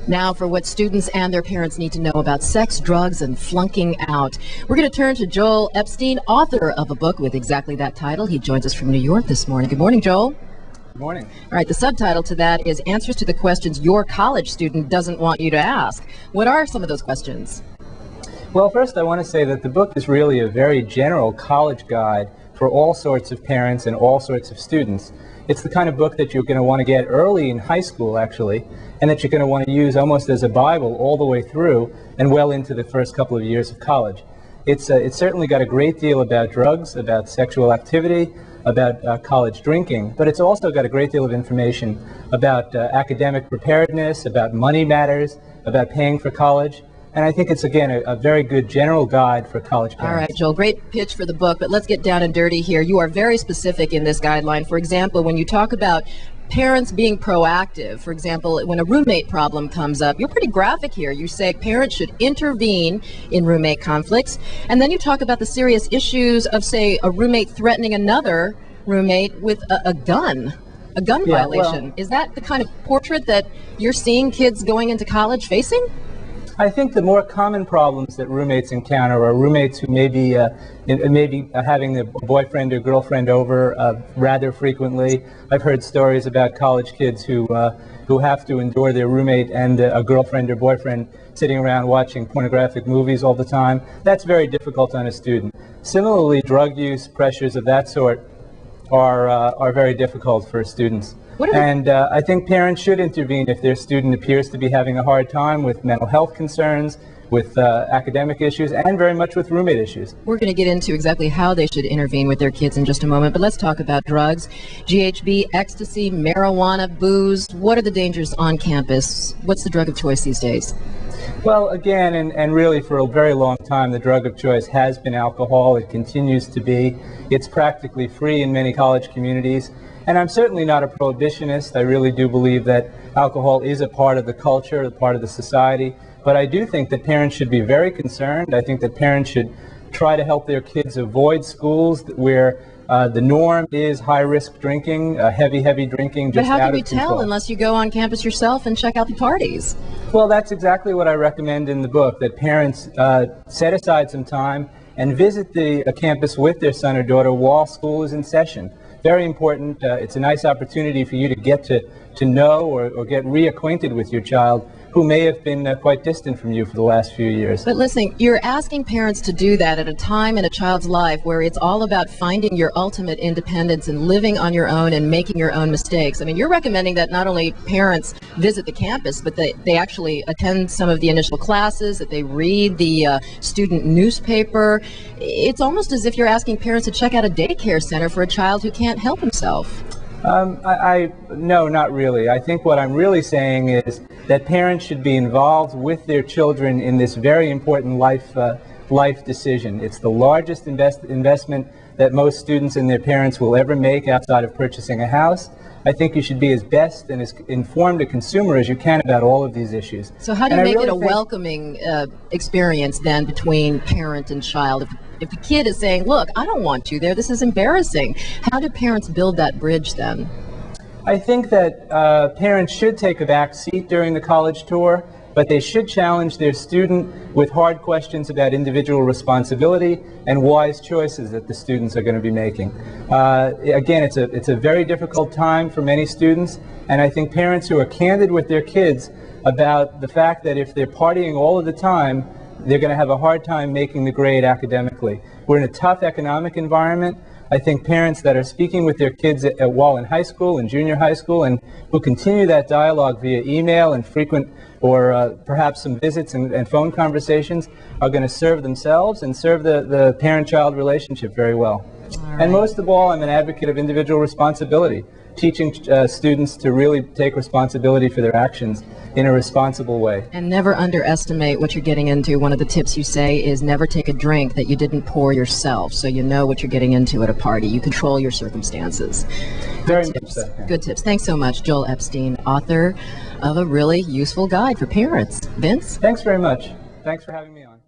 Now for what students and their parents need to know about sex, drugs, and flunking out. We're going to turn to Joel Epstein, author of a book with exactly that title. He joins us from New York this morning. Good morning, Joel. Good morning. All right, the subtitle to that is Answers to the Questions Your College Student Doesn't Want You to Ask. What are some of those questions? Well, first I want to say that the book is really a very general college guide for all sorts of parents and all sorts of students. It's the kind of book that you're going to want to get early in high school, actually, and that you're going to want to use almost as a Bible all the way through and well into the first couple of years of college. It's certainly got a great deal about drugs, about sexual activity, about college drinking, but it's also got a great deal of information about academic preparedness, about money matters, about paying for college. And I think it's, again, a very good general guide for college parents. All right, Joel, great pitch for the book, but let's get down and dirty here. You are very specific in this guideline. For example, when you talk about parents being proactive, for example, when a roommate problem comes up, you're pretty graphic here. You say parents should intervene in roommate conflicts, and then you talk about the serious issues of, say, a roommate threatening another roommate with a gun violation. Well, is that the kind of portrait that you're seeing kids going into college facing? I think the more common problems that roommates encounter are roommates who may be having a boyfriend or girlfriend over rather frequently. I've heard stories about college kids who have to endure their roommate and a girlfriend or boyfriend sitting around watching pornographic movies all the time. That's very difficult on a student. Similarly, drug use, pressures of that sort are very difficult for students. And I think parents should intervene if their student appears to be having a hard time with mental health concerns, with academic issues, and very much with roommate issues. We're going to get into exactly how they should intervene with their kids in just a moment, but let's talk about drugs. GHB, ecstasy, marijuana, booze. What are the dangers on campus? What's the drug of choice these days? Well, again, and really for a very long time, the drug of choice has been alcohol. It continues to be. It's practically free in many college communities. And I'm certainly not a prohibitionist. I really do believe that alcohol is a part of the culture, a part of the society. But I do think that parents should be very concerned. I think that parents should try to help their kids avoid schools where the norm is high-risk drinking, heavy drinking, just out of control. But how can we tell unless you go on campus yourself and check out the parties? Well, that's exactly what I recommend in the book, that parents set aside some time and visit the campus with their son or daughter while school is in session. Very important. It's a nice opportunity for you to get to know or get reacquainted with your child who may have been quite distant from you for the last few years. But listen, you're asking parents to do that at a time in a child's life where it's all about finding your ultimate independence and living on your own and making your own mistakes. I mean, you're recommending that not only parents visit the campus, but they actually attend some of the initial classes, that they read the student newspaper. It's almost as if you're asking parents to check out a daycare center for a child who can't help himself. No, not really. I think what I'm really saying is that parents should be involved with their children in this very important life decision. It's the largest investment that most students and their parents will ever make outside of purchasing a house. I think you should be as best and as informed a consumer as you can about all of these issues. So how do you make it a welcoming experience then between parent and child? If the kid is saying, look, I don't want you there, this is embarrassing, how do parents build that bridge then? I think that parents should take a back seat during the college tour, but they should challenge their student with hard questions about individual responsibility and wise choices that the students are going to be making. Again, it's a very difficult time for many students, and I think parents who are candid with their kids about the fact that if they're partying all of the time, they're going to have a hard time making the grade academically. We're in a tough economic environment. I think parents that are speaking with their kids while in high school and junior high school and who continue that dialogue via email and frequent or perhaps some visits and phone conversations are going to serve themselves and serve the parent-child relationship very well. Right. And most of all, I'm an advocate of individual responsibility, teaching students to really take responsibility for their actions in a responsible way. And never underestimate what you're getting into. One of the tips you say is never take a drink that you didn't pour yourself, so you know what you're getting into at a party. You control your circumstances. Very much so. Good tips. Thanks so much, Joel Epstein, author of a really useful guide for parents. Vince? Thanks very much. Thanks for having me on.